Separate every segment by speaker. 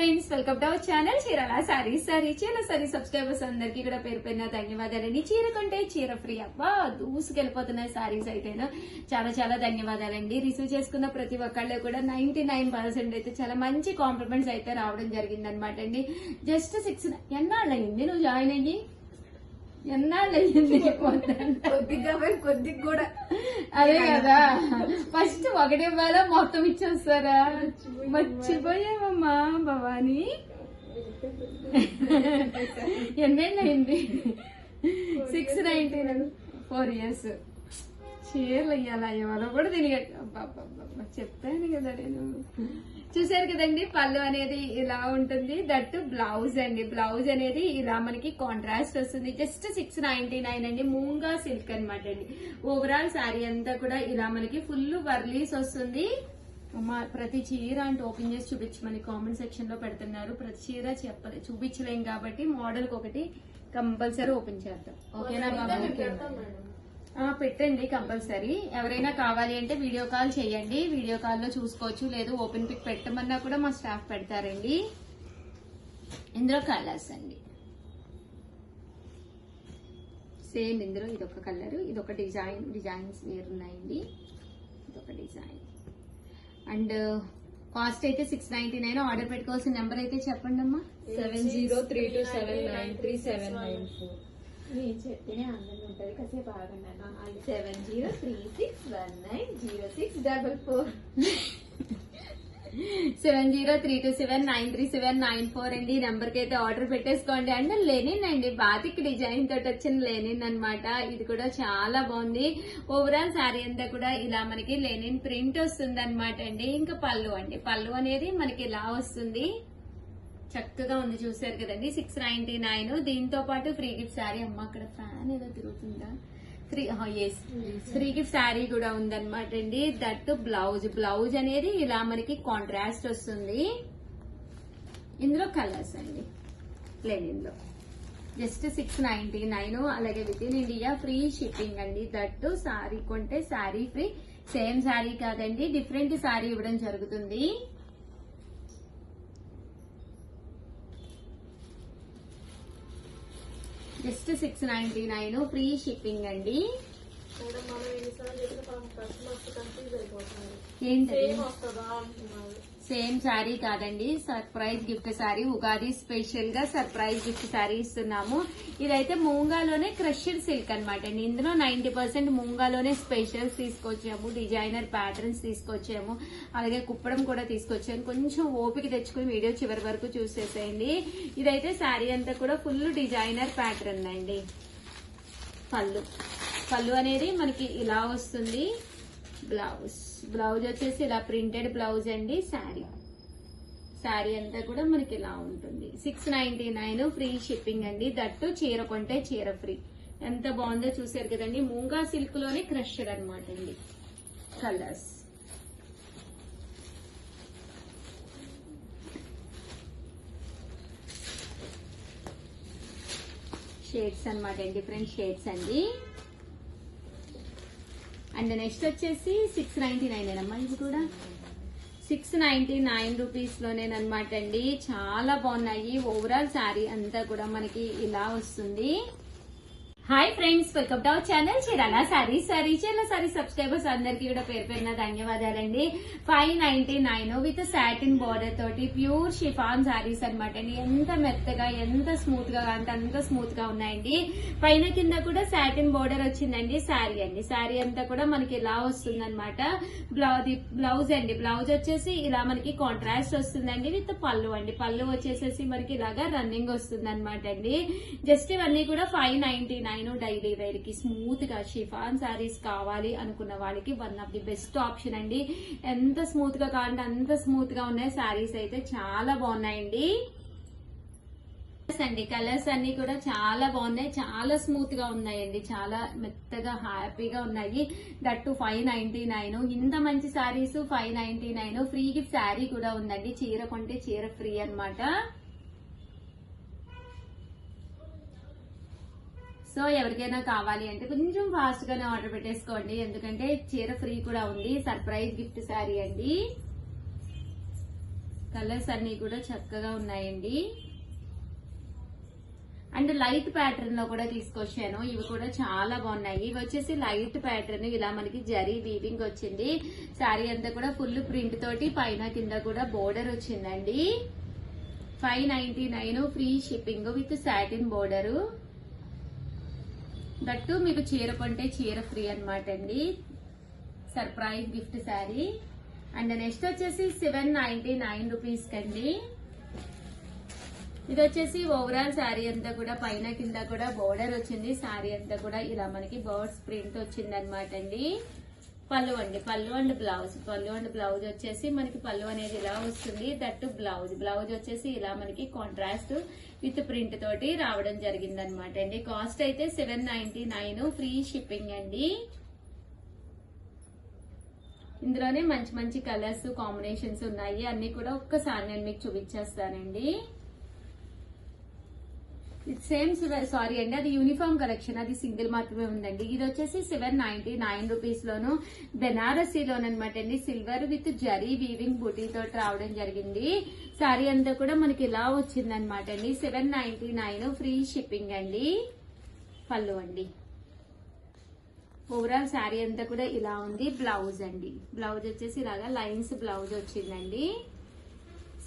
Speaker 1: Friends, welcome to our channel Chirala saris. చీర sorry subscribers అందరికీ కూడా పేరు పేరున ధన్యవాదాలండి. చీర కొంటే చీర ఫ్రీ. అబ్బా దూసుకెళ్ళిపోతున్నాయి సారీస్ అయితేను. చాలా చాలా ధన్యవాదాలండి. రిసీవ్ చేసుకున్న ప్రతి ఒక్కళ్ళు కూడా 99% అయితే చాలా మంచి కాంప్లిమెంట్స్ అయితే రావడం జరిగింది అనమాట అండి. జస్ట్ 6 ఎన్నాళ్ళు అయింది నువ్వు జాయిన్ అయ్యి? ఎన్నాళ్ళు అయ్యింది?
Speaker 2: కొద్దిగా కూడా
Speaker 1: అదే కదా, ఫస్ట్ ఒకటే వేళ మొత్తం ఇచ్చేస్తారా? మర్చిపోయామమ్మా భవానీ. ఎన్నేళ్ళు అయింది? 619 4 years. చీరలు అయ్యాలా ఇవాళ కూడా తెలియదు. చెప్పాను కదా నేను. చూసారు కదండి, పళ్ళు అనేది ఇలా ఉంటుంది. దట్టు బ్లౌజ్ అండి. బ్లౌజ్ అనేది ఇలా మనకి కాంట్రాస్ట్ వస్తుంది. జస్ట్ 699 అండి. మూంగా సిల్క్ అనమాట అండి. ఓవరాల్ శారీ అంతా కూడా ఇలా మనకి ఫుల్ వర్లీస్ వస్తుంది. ప్రతి చీర అంటే ఓపెన్ చేసి చూపించమని కామెంట్ సెక్షన్ లో పెడుతున్నారు. ప్రతి చీర చూపించలేం కాబట్టి మోడల్ ఒకటి కంపల్సరీ ఓపెన్ చేద్దాం. ఓకేనా బాబు? పెట్టండి కంపల్సరీ. ఎవరైనా కావాలి అంటే వీడియో కాల్ చేయండి. వీడియో కాల్లో చూసుకోవచ్చు. లేదు ఓపెన్ పిక్ పెట్టమన్నా కూడా మా స్టాఫ్ పెడతారండి. ఇందులో కలర్స్ అండి సేమ్. ఇందులో ఇదొక కలర్, ఇదొక డిజైన్స్ వేరున్నాయండి. ఇదొక డిజైన్ అండ్ కాస్ట్ అయితే 699. ఆర్డర్ పెట్టుకోవాల్సిన నెంబర్ అయితే చెప్పండి అమ్మా.
Speaker 2: 7032799374.
Speaker 1: నేను చెప్తేనే ఆనందంగా ఉంటది. కాసేపు ఆగండి. 7032790644 7032793794 అండి. ఈ నెంబర్ కి అయితే ఆర్డర్ పెట్టేసుకోండి. అండ్ లెనిన్ అండి, బాతిక్ డిజైన్ తోటి వచ్చిన లెనిన్ అన్నమాట. ఇది కూడా చాలా బాగుంది. ఓవరాల్ శారీ అంతా కూడా ఇలా మనకి లెనిన్ ప్రింట్ వస్తుంది అనమాట అండి. ఇంకా పళ్ళు అండి, పళ్ళు అనేది మనకి ఇలా వస్తుంది. చక్కగా ఉంది. చూసారు కదండి, 699. దీంతో పాటు ఫ్రీ గిఫ్ట్ శారీ. అమ్మ అక్కడ ఫ్యాన్ ఏదో తిరుగుతుందా? ఫ్రీ గిఫ్ట్ శారీ కూడా ఉందన్నమాట అండి. దట్ బ్లౌజ్ అనేది ఇలా మనకి కాంట్రాస్ట్ వస్తుంది. ఇందులో కలర్స్ అండి లెనిన్ లో జస్ట్ 699. అలాగే with in India free shipping అండి. దట్టు శారీ కొంటే శారీ ఫ్రీ. సేమ్ శారీ కాదండి, డిఫరెంట్ శారీ ఇవ్వడం జరుగుతుంది. జస్ట్ 699 ఫ్రీ షిప్పింగ్ అండి. ఏంటి సేమ్ శారీ కాదండి, surprise gift sari. Ugadi special గా సర్ప్రైజ్ గిఫ్ట్ శారీ ఇస్తున్నాము. ఇదైతే మూంగాలోనే క్రష్డ్ సిల్క్ అనమాట అండి. ఇందులో 90% మూంగాలోనే స్పెషల్స్ తీసుకొచ్చాము, డిజైనర్ ప్యాటర్న్స్ తీసుకొచ్చాము, అలాగే కుప్పడం కూడా తీసుకొచ్చాము. కొంచెం ఓపిక తెచ్చుకుని వీడియో చివరి వరకు చూసేసేయండి. ఇదైతే శారీ అంతా కూడా ఫుల్ డిజైనర్ ప్యాటర్న్ అండి. పళ్ళు అనేది మనకి ఇలా వస్తుంది. బ్లౌజ్ వచ్చేసి ఇలా ప్రింటెడ్ బ్లౌజ్ అండి. శారీ అంతా కూడా మనకి ఇలా ఉంటుంది. 699 ఫ్రీ షిప్పింగ్ అండి. దట్టు చీర కొంటే చీర ఫ్రీ. ఎంత బాగుందో చూసారు కదండి. మూంగా సిల్క్ లోనే క్రష్డ్ అనమాట అండి. కలర్స్ షేడ్స్ అనమాట అండి, డిఫరెంట్ షేడ్స్ అండి. అండ్ నెక్స్ట్ వచ్చేసి 699 అమ్మా. ఇది కూడా 699 రూపీస్ లోనేనమాట అండి. చాలా బాగున్నాయి. ఓవరాల్ శారీ అంతా కూడా మనకి ఇలా వస్తుంది. Hi friends, welcome to our channel Chirala saris. Chirala sorry subscribers అందరికీ కూడా పేరు పేరున ధన్యవాదాలండి. 599 విత్ సాటిన్ బోర్డర్ తోటి ప్యూర్ షిఫాన్ సారీస్ అనమాట అండి. ఎంత మెత్తగా, ఎంత స్మూత్ గా అంటే అంత స్మూత్ గా ఉన్నాయండి. పైన కింద కూడా సాటిన్ బోర్డర్ వచ్చిందండి. శారీ అండి, శారీ అంతా కూడా మనకి ఇలా వస్తుంది అనమాట. బ్లౌజ్ అండి, బ్లౌజ్ వచ్చేసి ఇలా మనకి కాంట్రాస్ట్ వస్తుందండి. విత్ పళ్ళు అండి, పళ్ళు వచ్చేసేసి మనకి ఇలాగా రన్నింగ్ వస్తుంది అనమాట అండి. జస్ట్ ఇవన్నీ కూడా 599. డైలీ వేర్ కి స్మూత్ గా షిఫాన్ సారీస్ కావాలి అనుకున్న వాళ్ళకి one of the best option అండి. ఎంత స్మూత్ గా కావాలంటే అంత స్మూత్ గా ఉన్నాయి. సారీస్ అయితే చాలా బాగున్నాయండి. కలర్స్ అన్ని కూడా చాలా బాగున్నాయి, చాలా స్మూత్ గా ఉన్నాయండి, చాలా మెత్తగా హ్యాపీగా ఉన్నాయి. దట్టు 599. ఇంత మంచి సారీస్ 599. ఫ్రీ గిఫ్ట్ శారీ కూడా ఉందండి. చీర కొంటే చీర ఫ్రీ అనమాట. సో ఎవరికైనా కావాలి అంటే కొంచెం ఫాస్ట్ గానే ఆర్డర్ పెట్టేసుకోండి, ఎందుకంటే చీర ఫ్రీ కూడా ఉంది. సర్ప్రైజ్ గిఫ్ట్ శారీ అండి. కలర్స్ అన్ని కూడా చక్కగా ఉన్నాయండి. అండ్ లైట్ ప్యాటర్న్ లో కూడా తీసుకొచ్చాను. ఇవి కూడా చాలా బాగున్నాయి. ఇవి వచ్చేసి లైట్ ప్యాటర్న్, ఇలా మనకి జరీ వీవింగ్ వచ్చింది. శారీ అంతా కూడా ఫుల్ ప్రింట్ తోటి పైన కింద కూడా బోర్డర్ వచ్చిందండి. 599 free shipping with satin border. That మీకు చీర కొంటే చీర ఫ్రీ అనమాట అండి. Surprise gift sari. And next వచ్చేసి 799 రూపీస్ కండి. ఇది వచ్చేసి ఓవరాల్ శారీ అంతా కూడా పైన కింద కూడా బోర్డర్ వచ్చింది. శారీ అంతా కూడా ఇలా మనకి బర్డ్స్ ప్రింట్ వచ్చింది అనమాట అండి. పళ్ళు అండి, పళ్ళు అండ్ బ్లౌజ్. పళ్ళు అండ్ బ్లౌజ్ వచ్చేసి మనకి పళ్ళు అనేది ఇలా వస్తుంది. That blouse. బ్లౌజ్ వచ్చేసి ఇలా మనకి కాంట్రాస్ట్ విత్ ప్రింట్ తోటి రావడం జరిగింది అనమాట అండి. కాస్ట్ అయితే 799 ఫ్రీ షిప్పింగ్ అండి. ఇందులోనే మంచి మంచి కలర్స్ కాంబినేషన్స్ ఉన్నాయి. అన్ని కూడా ఒక్కసారి నేను మీకు చూపించేస్తానండి. సేమ్ సారీ అండి, అది యూనిఫామ్ కలెక్షన్, అది సింగిల్ మాత్రమే ఉందండి. ఇది వచ్చేసి 799 రూపీస్ లోను బెనారసీలోనమాట అండి. సిల్వర్ విత్ జరీ వీవింగ్ బుటీ తోటి రావడం జరిగింది. శారీ అంతా కూడా మనకి ఇలా వచ్చిందనమాట అండి. 799 ఫ్రీ షిప్పింగ్ అండి. పళ్ళు అండి. ఓవరాల్ శారీ అంతా కూడా ఇలా ఉంది. బ్లౌజ్ అండి, బ్లౌజ్ వచ్చేసి ఇలాగా లైన్స్ బ్లౌజ్ వచ్చిందండి.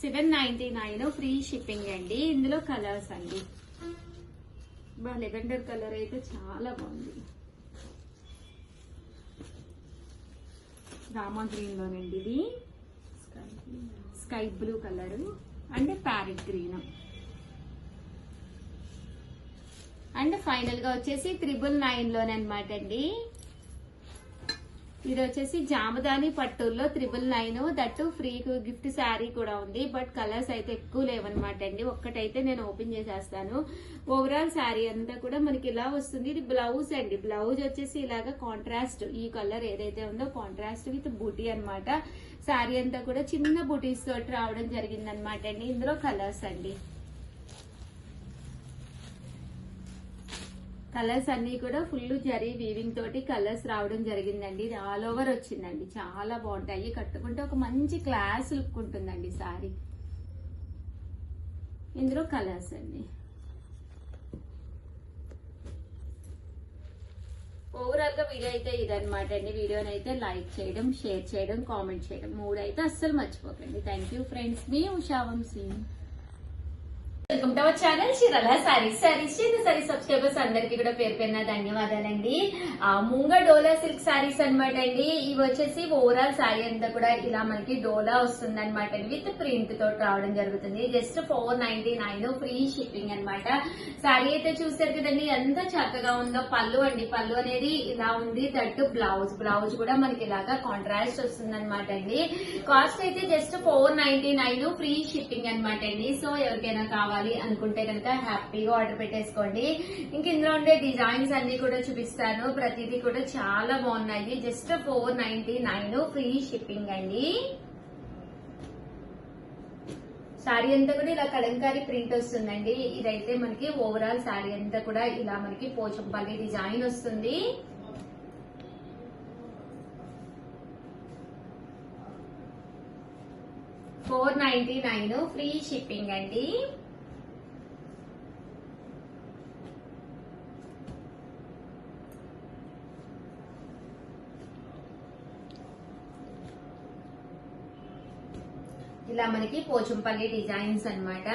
Speaker 1: 799 ఫ్రీ షిప్పింగ్ అండి. ఇందులో కలర్స్ అండి, లెవెండర్ కలర్ అయితే చాలా బాగుంది. రామా గ్రీన్ లోనండి ఇది. Sky blue colour and parrot green. And final గా వచ్చేసి 999 లోనమాట అండి. ఇది వచ్చేసి జామదాని పట్టుల్లో 999. దట్టు ఫ్రీ గిఫ్ట్ శారీ కూడా ఉంది. బట్ కలర్స్ అయితే ఎక్కువ లేవన్నమాట అండి. ఒక్కటైతే నేను ఓపెన్ చేసేస్తాను. ఓవరాల్ శారీ అంతా కూడా మనకి ఇలా వస్తుంది. ఇది బ్లౌజ్ అండి. బ్లౌజ్ వచ్చేసి ఇలాగా కాంట్రాస్ట్, ఈ కలర్ ఏదైతే ఉందో కాంట్రాస్ట్ విత్ బూటీ అన్నమాట. శారీ అంతా కూడా చిన్న బూటీస్ తోటి రావడం జరిగింది అనమాట అండి. ఇందులో కలర్స్ అండి, కలర్స్ అన్ని కూడా ఫుల్ జరీ వీవింగ్ తోటి కలర్స్ రావడం జరిగిందండి. ఇది ఆల్ ఓవర్ వచ్చిందండి. చాలా బాగుంటాయి. కట్టుకుంటే ఒక మంచి క్లాస్ లుక్ ఉంటుందండి సారీ. ఇందులో కలర్స్ అండి. ఓవరాల్ గా వీడియో అయితే ఇదనమాట అండి. వీడియోని అయితే లైక్ చేయడం, షేర్ చేయడం, కామెంట్ చేయడం 3 అయితే అస్సలు మర్చిపోకండి. Thank you friends. మీ Usha Vamshi. Welcome to our channel Chirala sarees. Subscribers అందరికి కూడా పేరు పేరున ధన్యవాదాలండి. ముంగ డోలా సిల్క్ సారీస్ అనమాట అండి. ఇవి వచ్చేసి ఓవరాల్ సారీ అంతా కూడా ఇలా మనకి డోలా వస్తుంది అనమాట అండి. విత్ ప్రింట్ తోటి రావడం జరుగుతుంది. జస్ట్ 499 ఫ్రీ షిప్పింగ్ అనమాట. సారీ అయితే చూసారు కదండి ఎంత చక్కగా ఉందో. పళ్ళు అండి, పళ్ళు అనేది ఇలా ఉంది. That blouse. బ్లౌజ్ కూడా మనకి ఇలాగా కాంట్రాస్ట్ వస్తుంది అనమాట అండి. కాస్ట్ అయితే జస్ట్ 499 ఫ్రీ షిప్పింగ్ అనమాట అండి. సో ఎవరికైనా కావాలి అనుకుంటే కనుక హ్యాపీగా ఆర్డర్ పెట్టేసుకోండి. ఇంక ఇందులో ఉండే డిజైన్స్ అన్ని కూడా చూపిస్తాను. ప్రతిదీ కూడా చాలా బాగున్నాయి. జస్ట్ 499 ఫ్రీ షిప్పింగ్ అండి. శారీ అంతా కూడా ఇలా కలంకారీ ప్రింట్ వస్తుందండి. ఇదైతే మనకి ఓవరాల్ శారీ అంతా కూడా ఇలా మనకి పోచంపల్లి డిజైన్ వస్తుంది. $499 ఫ్రీ షిప్పింగ్ అండి. ఇలా మనకి పోచంపల్లి డిజైన్స్ అన్నమాట.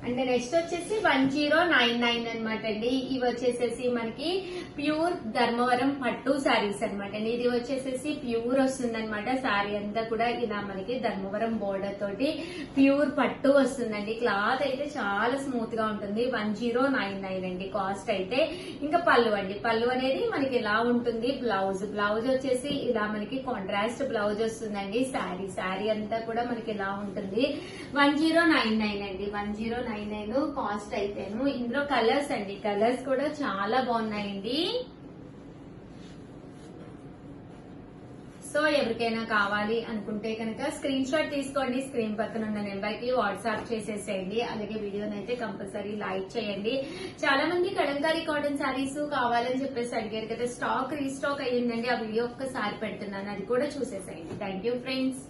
Speaker 1: అండ్ నెక్స్ట్ వచ్చేసి 1099 అనమాట అండి. ఇవి వచ్చేసేసి మనకి ప్యూర్ ధర్మవరం పట్టు శారీస్ అనమాట అండి. ఇది వచ్చేసేసి ప్యూర్ వస్తుంది అనమాట. శారీ అంతా కూడా ఇలా మనకి ధర్మవరం బోర్డర్ తోటి ప్యూర్ పట్టు వస్తుందండి. క్లాత్ అయితే చాలా స్మూత్ గా ఉంటుంది. 1099 అండి కాస్ట్ అయితే. ఇంకా పళ్ళు అండి, పళ్ళు అనేది మనకి ఇలా ఉంటుంది. బ్లౌజ్, బ్లౌజ్ వచ్చేసి ఇలా మనకి కాంట్రాస్ట్ బ్లౌజ్ వస్తుందండి. శారీ అంతా కూడా మనకి ఇలా ఉంటుంది. 1099 అండి. 1099 కాస్ట్ అయితేను. ఇందులో కలర్స్ అండి, కలర్స్ కూడా చాలా బాగున్నాయండి. సో ఎవరికైనా కావాలి అనుకుంటే కనుక స్క్రీన్ షాట్ తీసుకోండి, స్క్రీన్ పక్కన ఉన్న నెంబర్ కి వాట్సాప్ చేసేసేయండి. అలాగే వీడియోని అయితే కంపల్సరీ లైక్ చేయండి. చాలా మంది కలంకారీ కాటన్ శారీస్ కావాలని చెప్పేసి అడిగారు కదా, స్టాక్ రీస్టాక్ అయ్యిందండి. ఆ వీడియో ఒక్కసారి పెడుతున్నాను, అది కూడా చూసేసేయండి. Thank you friends.